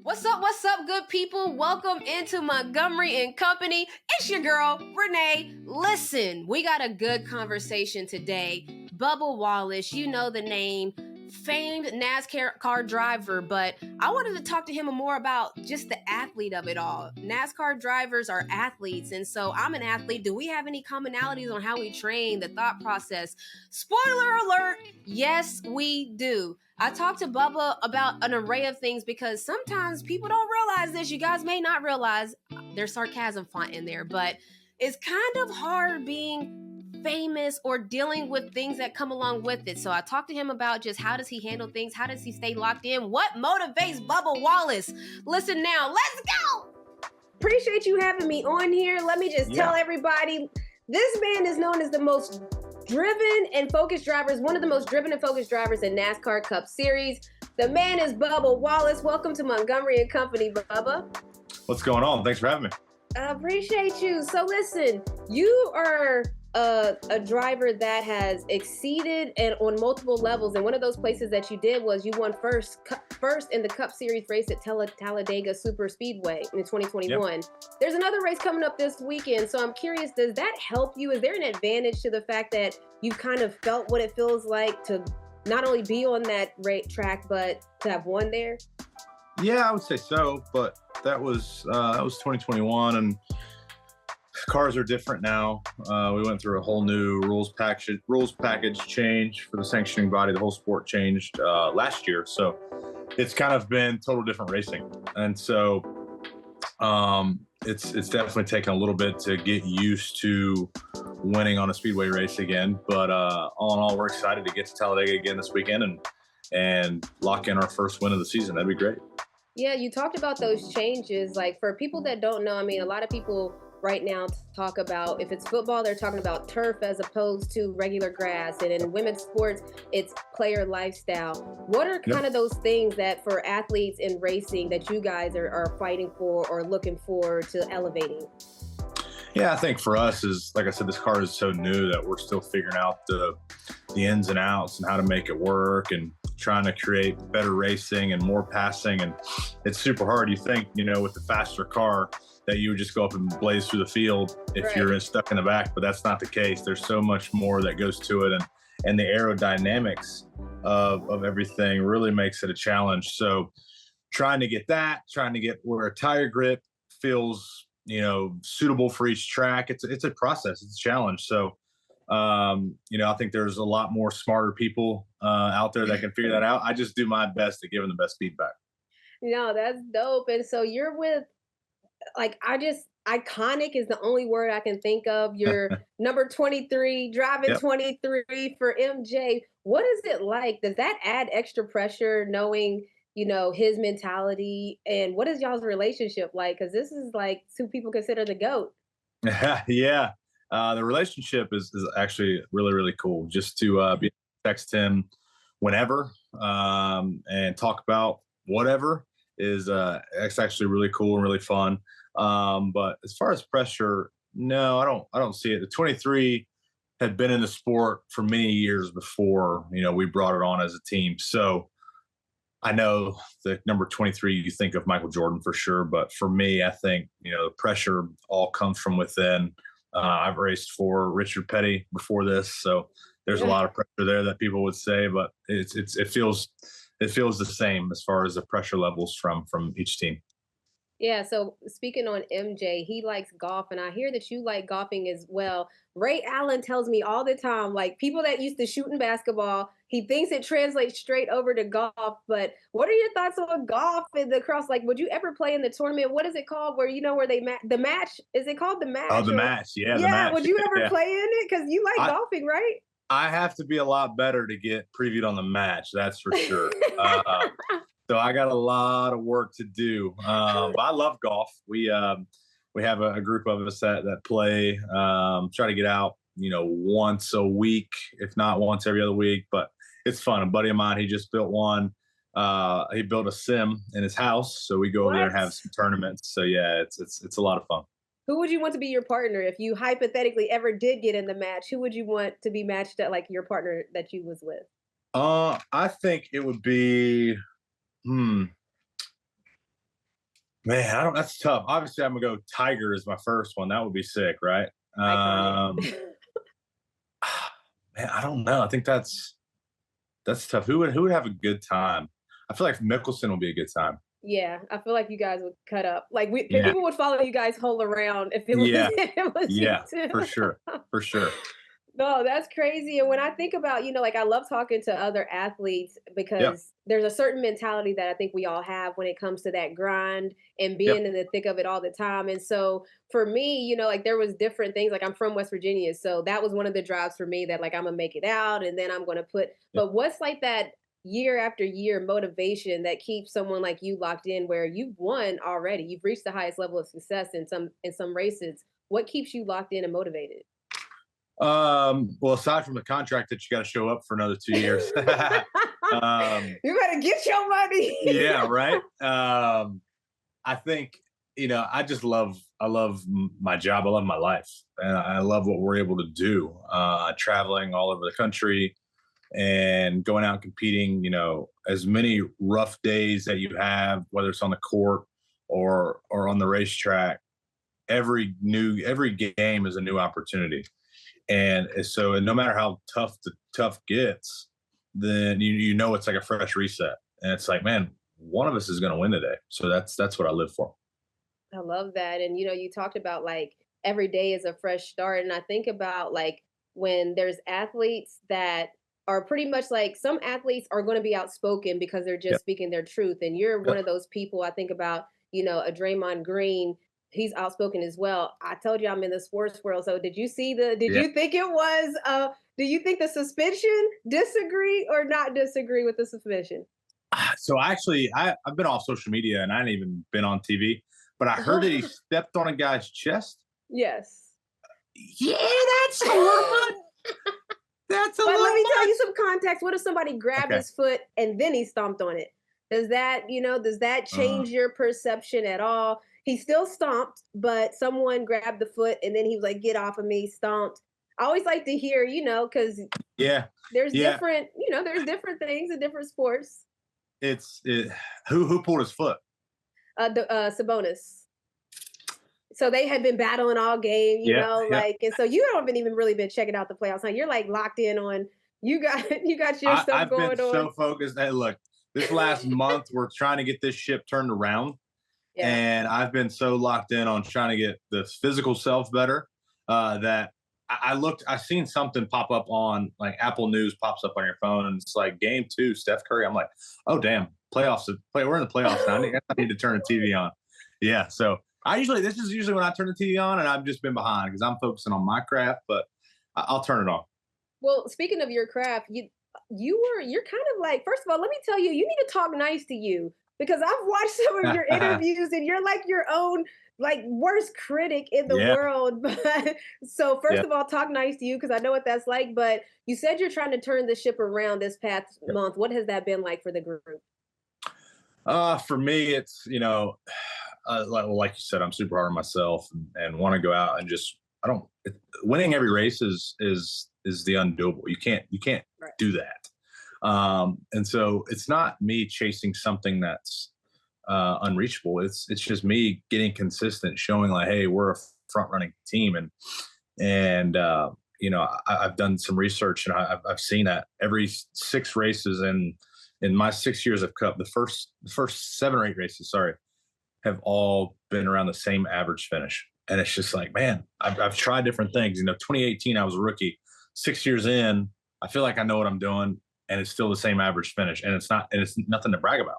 What's up, good people? Welcome into Montgomery Company. It's your girl, Renee. Listen, we got a good conversation today. Bubba Wallace, you know the name, famed NASCAR car driver, but I wanted to talk to him more about just the athlete of it all. NASCAR drivers are athletes, and so I'm an athlete. Do we have any commonalities on how we train, the thought process? Spoiler alert, yes, we do. I talked to Bubba about an array of things because sometimes people don't realize this. You guys may not realize there's sarcasm font in there, but it's kind of hard being famous or dealing with things that come along with it. So I talked to him about just how does he handle things? How does he stay locked in? What motivates Bubba Wallace? Listen now, let's go. Appreciate you having me on here. Let me just tell everybody, this man is known as the most driven and focused drivers, one of the most driven and focused drivers in NASCAR Cup Series. The man is Bubba Wallace. Welcome to Montgomery Company, Bubba. What's going on? Thanks for having me. I appreciate you. So listen, you are a driver that has exceeded and on multiple levels. And one of those places that you did was you won first in the Cup Series race at Talladega Super Speedway in 2021. Yep. There's another race coming up this weekend. So I'm curious, does that help you? Is there an advantage to the fact that you've kind of felt what it feels like to not only be on that track, but to have won there? Yeah, I would say so. But that was 2021, and cars are different now. We went through a whole new rules package change for the sanctioning body. The whole sport changed last year, so it's kind of been total different racing. And so it's definitely taken a little bit to get used to winning on a speedway race again. But all in all, we're excited to get to Talladega again this weekend and lock in our first win of the season. That'd be great. Yeah, you talked about those changes. Like, for people that don't know, I mean, a lot of people right now talk about, if it's football, they're talking about turf as opposed to regular grass. And in women's sports, it's player lifestyle. What are kind of those things that for athletes in racing that you guys are fighting for or looking for to elevating? Yeah, I think for us is, like I said, this car is so new that we're still figuring out the ins and outs and how to make it work and trying to create better racing and more passing. And it's super hard. You think, with the faster car that you would just go up and blaze through the field if you're stuck in the back, but that's not the case. There's so much more that goes to it. And the aerodynamics of everything really makes it a challenge. So trying to get where a tire grip feels, suitable for each track. It's a process. It's a challenge. So, I think there's a lot more smarter people out there that can figure that out. I just do my best to give them the best feedback. No, that's dope. And so you're with, iconic is the only word I can think of. You're number 23, driving 23 for MJ. What is it like? Does that add extra pressure knowing, his mentality? And what is y'all's relationship like? Because this is like two people consider the GOAT. Yeah. The relationship is actually really, really cool. Just to be text him whenever and talk about whatever is it's actually really cool and really fun. But as far as pressure, no, I don't see it. The 23 had been in the sport for many years before, we brought it on as a team. So I know the number 23, you think of Michael Jordan for sure. But for me, I think, the pressure all comes from within. I've raced for Richard Petty before this, so there's a lot of pressure there that people would say, but it feels the same as far as the pressure levels from each team. Yeah, so speaking on MJ, he likes golf, and I hear that you like golfing as well. Ray Allen tells me all the time, like, people that used to shoot in basketball, he thinks it translates straight over to golf. But what are your thoughts on golf and the cross? Like, would you ever play in the tournament? What is it called? Where where they the match? Is it called the match? Oh, the match, yeah. Yeah, the match. Would you ever play in it? Because you like golfing, right? I have to be a lot better to get previewed on the match, that's for sure. So I got a lot of work to do. But I love golf. We have a group of us that play, try to get out, once a week, if not once every other week. But it's fun. A buddy of mine, he just built one. He built a sim in his house. So we go over there and have some tournaments. So yeah, it's a lot of fun. Who would you want to be your partner if you hypothetically ever did get in the match? Who would you want to be matched at, like your partner that you was with? I think it would be Man, I don't. That's tough. Obviously, I'm gonna go Tiger as my first one. That would be sick, right? Iconic. Man, I don't know. I think that's tough. Who would have a good time? I feel like Mickelson will be a good time. Yeah, I feel like you guys would cut up. Like Yeah, people would follow you guys whole around if it was yeah, if it was you yeah, two. for sure, for sure. No, that's crazy. And when I think about, like I love talking to other athletes Yep, because there's a certain mentality that I think we all have when it comes to that grind and yep, being in the thick of it all the time. And so for me, like there was different things. Like I'm from West Virginia, so that was one of the drives for me that like I'm gonna make it out and then I'm gonna put. yep. But what's like that year after year motivation that keeps someone like you locked in where you've won already? You've reached the highest level of success in some races. What keeps you locked in and motivated? Well, aside from the contract that you got to show up for another 2 years, You better get your money. yeah, right. I think I love my job. I love my life, and I love what we're able to do. Traveling all over the country and going out and competing. As many rough days that you have, whether it's on the court or on the racetrack, every game is a new opportunity. And so, no matter how tough the tough gets, then it's like a fresh reset. And it's like, man, one of us is going to win today. So that's what I live for. I love that. And you talked about like every day is a fresh start. And I think about like when there's athletes that are pretty much like some athletes are going to be outspoken because they're just Yep. speaking their truth. And you're one Yep. of those people. I think about, a Draymond Green. He's outspoken as well. I told you I'm in the sports world. So did Yeah. you think it was do you think the suspension, disagree or not disagree with the suspension? So actually, I've been off social media and I hadn't even been on TV, but I heard that he stepped on a guy's chest. Yes. Yeah, that's a little much. That's a But let little me tell much. you some context. What if somebody grabbed Okay. his foot and then he stomped on it? Does that Uh, change your perception at all? He still stomped, but someone grabbed the foot and then he was like, get off of me, stomped. I always like to hear, because yeah, there's yeah. different things in different sports. It's it, who pulled his foot? The Sabonis. So they had been battling all game, Yeah, yeah. like, and so you haven't even really been checking out the playoffs, huh? You're like locked in on you got you got your stuff I've been going on. so focused. Hey, look, this last month we're trying to get this ship turned around, Yeah. and I've been so locked in on trying to get the physical self better that I seen something pop up on like Apple News pops up on your phone, and it's like game 2, Steph Curry. I'm like, oh damn, playoffs. We're in the playoffs now. I need to turn the TV on. Yeah, so this is usually when I turn the TV on, and I've just been behind because I'm focusing on my craft, but I'll turn it on. Well, speaking of your craft, you're kind of like, first of all, let me tell you, you need to talk nice to you because I've watched some of your interviews and you're like your own like worst critic in the Yeah, world. But so first yeah. of all, talk nice to you because I know what that's like. But you said you're trying to turn the ship around this past month. What has that been like for the group? For me, it's like you said, I'm super hard on myself and want to go out and just I don't winning every race is the undoable. You can't Right. do that. And so it's not me chasing something that's unreachable. It's just me getting consistent, showing like, hey, we're a front running team, and I've done some research and I've seen that every 6 races in my 6 years of Cup, the first 7 or 8 races, sorry, have all been around the same average finish. And it's just like, man, I've tried different things. 2018, I was a rookie. 6 years in, I feel like I know what I'm doing, and it's still the same average finish. And it's nothing to brag about.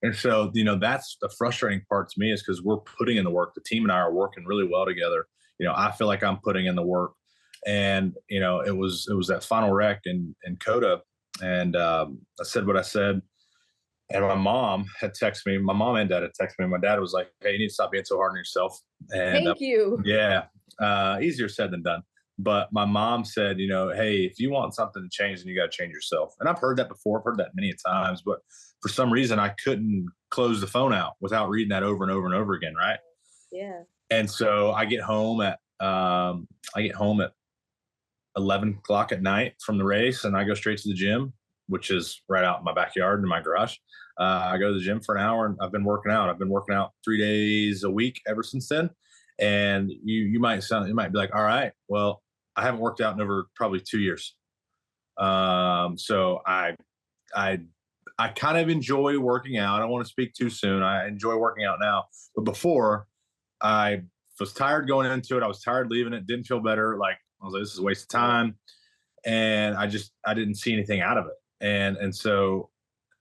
And so, that's the frustrating part to me is because we're putting in the work. The team and I are working really well together. I feel like I'm putting in the work. And, it was that final wreck in Coda. And I said what I said. And my mom had texted me. My mom and dad had texted me. My dad was like, hey, you need to stop being so hard on yourself. And Thank you. yeah, easier said than done. But my mom said, hey, if you want something to change, then you got to change yourself. And I've heard that before. I've heard that many times. But for some reason, I couldn't close the phone out without reading that over and over and over again. Right. Yeah. And so I get home at 11 o'clock at night from the race, and I go straight to the gym. which is right out in my backyard in my garage. I go to the gym for an hour and I've been working out. I've been working out 3 days a week ever since then. And you might be like, all right, well, I haven't worked out in over probably 2 years. So I kind of enjoy working out. I don't want to speak too soon. I enjoy working out now, but before I was tired going into it. I was tired leaving it. Didn't feel better. Like I was like, this is a waste of time. And I didn't see anything out of it. And so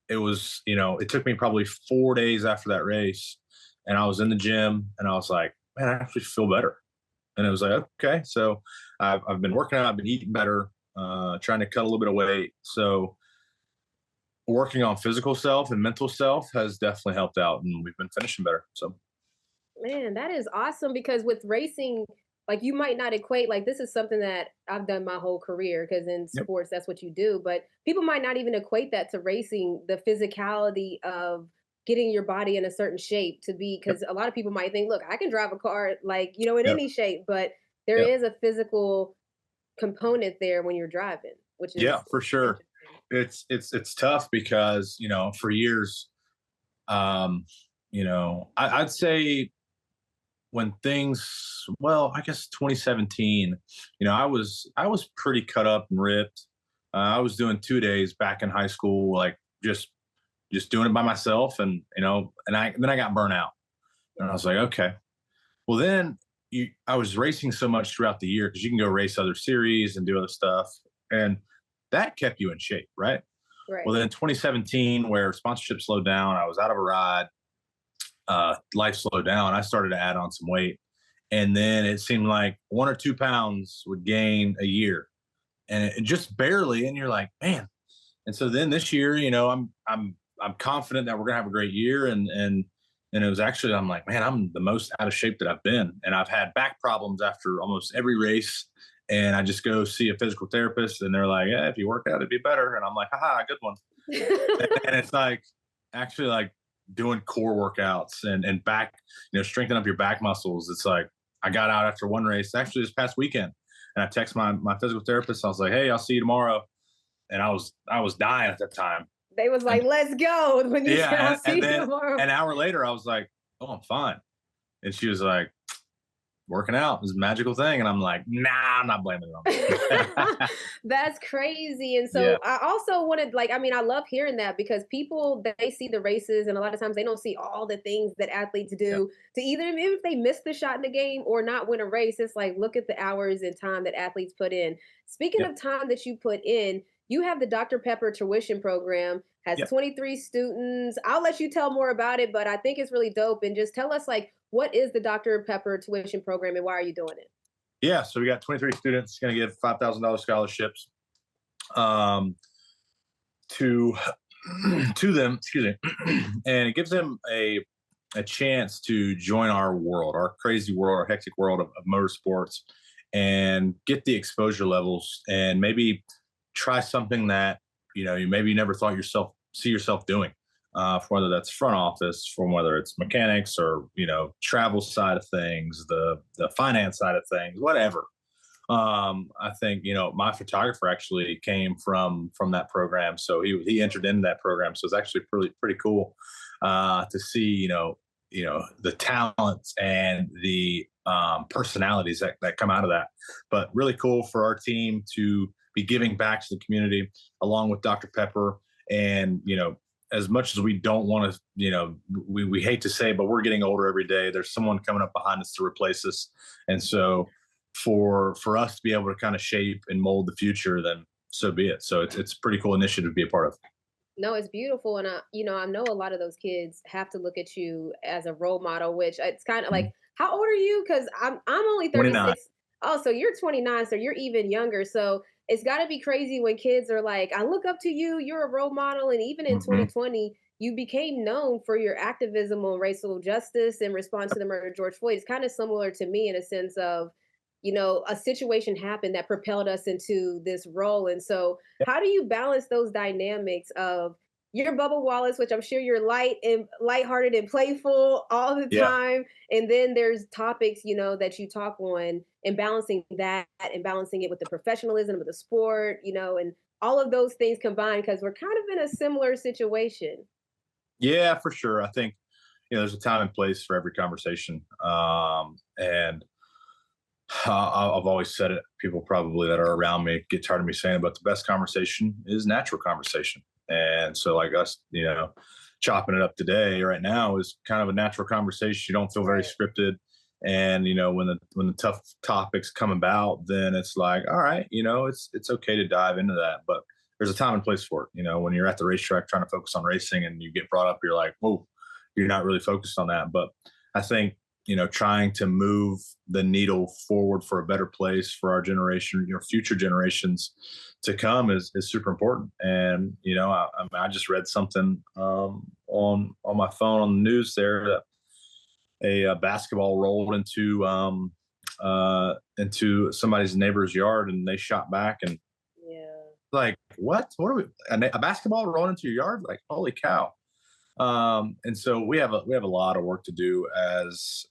it was, it took me probably 4 days after that race, and I was in the gym and I was like, man, I actually feel better. And it was like, okay. So I've been working out, I've been eating better, trying to cut a little bit of weight. So working on physical self and mental self has definitely helped out, and we've been finishing better. So, Man, that is awesome because with racing, like you might not equate, like this is something that I've done my whole career because in yep, sports, that's what you do. But people might not even equate that to racing, the physicality of getting your body in a certain shape to be, yep, because a lot of people might think, look, I can drive a car like, in yep, any shape, but there yep. is a physical component there when you're driving, which Yeah, is for sure. interesting. It's tough because, for years, um, I'd say when things, well, I guess 2017, I was pretty cut up and ripped. I was doing 2 days back in high school, like just doing it by myself, and then I got burnt out, and I was like, okay, well then I was racing so much throughout the year because you can go race other series and do other stuff, and that kept you in shape, right? Well, Right. then 2017, where sponsorship slowed down, I was out of a ride, life slowed down. I started to add on some weight, and then it seemed like 1 or 2 pounds would gain a year, and it just barely. And you're like, man. And so then this year, I'm confident that we're gonna have a great year, and it was actually, I'm like, man, I'm the most out of shape that I've been, and I've had back problems after almost every race. And I just go see a physical therapist, and they're like, yeah, if you work out, it'd be better. And I'm like, haha, good one. And it's like actually like doing core workouts and back, strengthen up your back muscles. It's like I got out after one race, actually this past weekend, and I text my physical therapist. I was like, hey, I'll see you tomorrow. And I was dying at that time. They was And like, let's go when you said, yeah, I'll and see you then tomorrow. an hour later, I was like, oh, I'm fine. And she was like, working out is a magical thing. And I'm like, nah, I'm not blaming it on me. That's crazy. And Yeah. so I also wanted, like, I mean, I love hearing that because people, they see the races and a lot of times they don't see all the things that athletes Yep. do to either, even if they miss the shot in the game or not win a race. It's like, look at the hours and time that athletes put in. Speaking Yep. of time that you put in, you have the Dr. Pepper tuition program, has Yep. 23 students. I'll let you tell more about it, but I think it's really dope. And just tell us, like, what is the Dr. Pepper tuition program and why are you doing it? Yeah. So we got 23 students going to give $5,000 scholarships, um, to to them, excuse me, and it gives them a chance to join our world, our crazy world, our hectic world of motorsports, and get the exposure levels, and maybe try something that you maybe never thought see yourself doing. Whether that's front office, from whether it's mechanics or travel side of things, the finance side of things, whatever. I think my photographer actually came from that program, so he entered into that program. So it's actually pretty cool to see the talents and the personalities that come out of that. But really cool for our team to be giving back to the community along with Dr. Pepper. And as much as we don't want to, we hate to say, but we're getting older every day. There's someone coming up behind us to replace us, and so for us to be able to kind of shape and mold the future, then so be it. So it's a pretty cool initiative to be a part of. No, it's beautiful, and I know a lot of those kids have to look at you as a role model, which it's kind of like, Mhm. how old are you? Because I'm only 29. 36. Oh, so you're 29, so you're even younger. So it's got to be crazy when kids are like, I look up to you. You're a role model, and even in Hmm. 2020, you became known for your activism on racial justice in response to the murder of George Floyd. It's kind of similar to me in a sense of, a situation happened that propelled us into this role, and so how do you balance those dynamics of you're Bubba Wallace, which I'm sure you're lighthearted and playful all the Yeah. time. And then there's topics, that you talk on and balancing that and balancing it with the professionalism of the sport, and all of those things combined, because we're kind of in a similar situation. Yeah, for sure. I think, there's a time and place for every conversation. And I've always said it. People probably that are around me get tired of me saying it, but the best conversation is natural conversation. And so, like us, chopping it up today, right now, is kind of a natural conversation. You don't feel very scripted. And when the tough topics come about, then it's like, all right, it's okay to dive into that. But there's a time and place for it. When you're at the racetrack trying to focus on racing and you get brought up, you're like, whoa, you're not really focused on that. But I think, trying to move the needle forward for a better place for our generation, future generations to come is super important. And, I just read something on my phone on the news there that a basketball rolled into somebody's neighbor's yard, and they shot back, and like, what are we, a basketball rolling into your yard? Like, holy cow. And so we have a lot of work to do as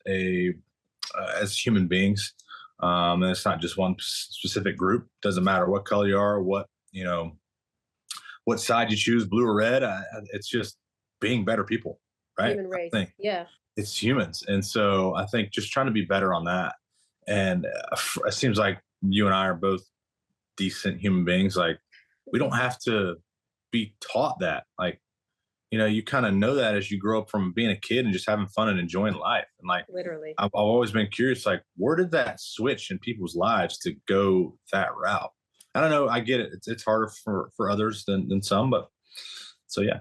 human beings. And it's not just one specific group. Doesn't matter what color you are, what side you choose, blue or red. It's just being better people, right? Human race. Yeah. It's humans. And so I think just trying to be better on that. And it seems like you and I are both decent human beings. Like, we don't have to be taught that. Like, you kind of know that as you grow up from being a kid and just having fun and enjoying life. And like, literally, I've always been curious, like, where did that switch in people's lives to go that route? I don't know. I get it. It's harder for others than some, but so, yeah.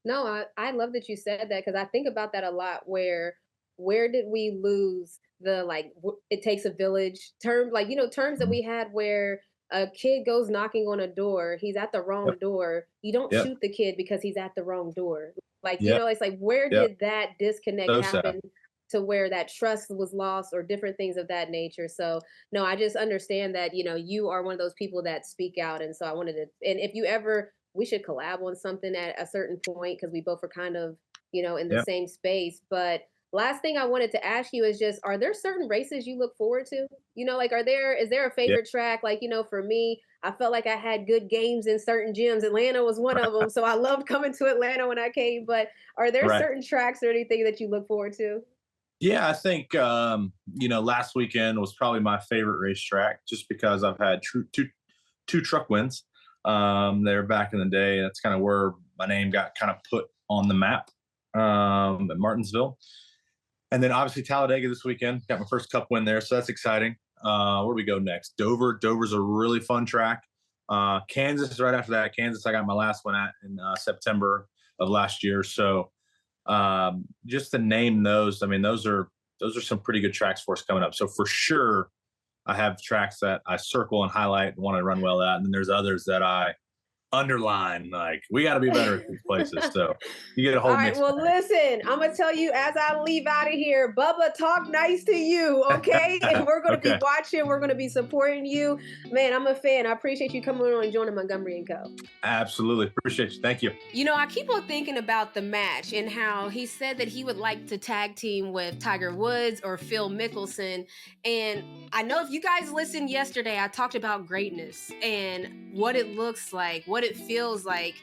No, I love that you said that, because I think about that a lot. Where did we lose the, like, it takes a village term, like, terms that we had where a kid goes knocking on a door, he's at the wrong door. You don't shoot the kid because he's at the wrong door. Like, it's like, where did that disconnect happen to where that trust was lost, or different things of that nature? So, no, I just understand that, you are one of those people that speak out. And so I wanted to, and if you ever, we should collab on something at a certain point, because we both are kind of, in the same space. But last thing I wanted to ask you is just, are there certain races you look forward to? Like, is there a favorite track? Like, for me, I felt like I had good games in certain gyms. Atlanta was one of them. So I loved coming to Atlanta when I came. But are there certain tracks or anything that you look forward to? Yeah, I think, last weekend was probably my favorite racetrack, just because I've had two truck wins there back in the day. That's kind of where my name got kind of put on the map at Martinsville. And then obviously Talladega this weekend, got my first cup win there. So that's exciting. Where do we go next? Dover's a really fun track. Kansas right after that. Kansas, I got my last one at in September of last year. So just to name those, I mean, those are some pretty good tracks for us coming up. So for sure, I have tracks that I circle and highlight and want to run well at. And then there's others that I underline, like, we got to be better at these places. So you get a whole mix. Well, listen, I'm gonna tell you as I leave out of here, Bubba, talk nice to you, okay? And we're gonna be watching, we're gonna be supporting you. Man, I'm a fan. I appreciate you coming on and joining Montgomery Co. Absolutely. Appreciate you. Thank you. I keep on thinking about the match and how he said that he would like to tag team with Tiger Woods or Phil Mickelson. And I know if you guys listened yesterday, I talked about greatness and what it looks like, what it feels like.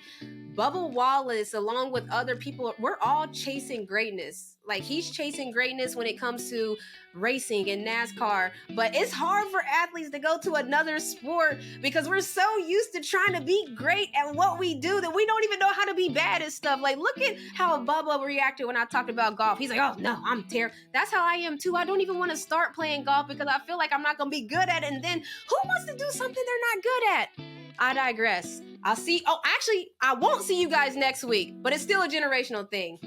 Bubba Wallace, along with other people, we're all chasing greatness. Like, he's chasing greatness when it comes to racing and NASCAR. But it's hard for athletes to go to another sport because we're so used to trying to be great at what we do that we don't even know how to be bad at stuff. Like, look at how Bubba reacted when I talked about golf. He's like, oh, no, I'm terrible. That's how I am, too. I don't even want to start playing golf because I feel like I'm not going to be good at it. And then who wants to do something they're not good at? I digress. I won't see you guys next week, but it's still a generational thing.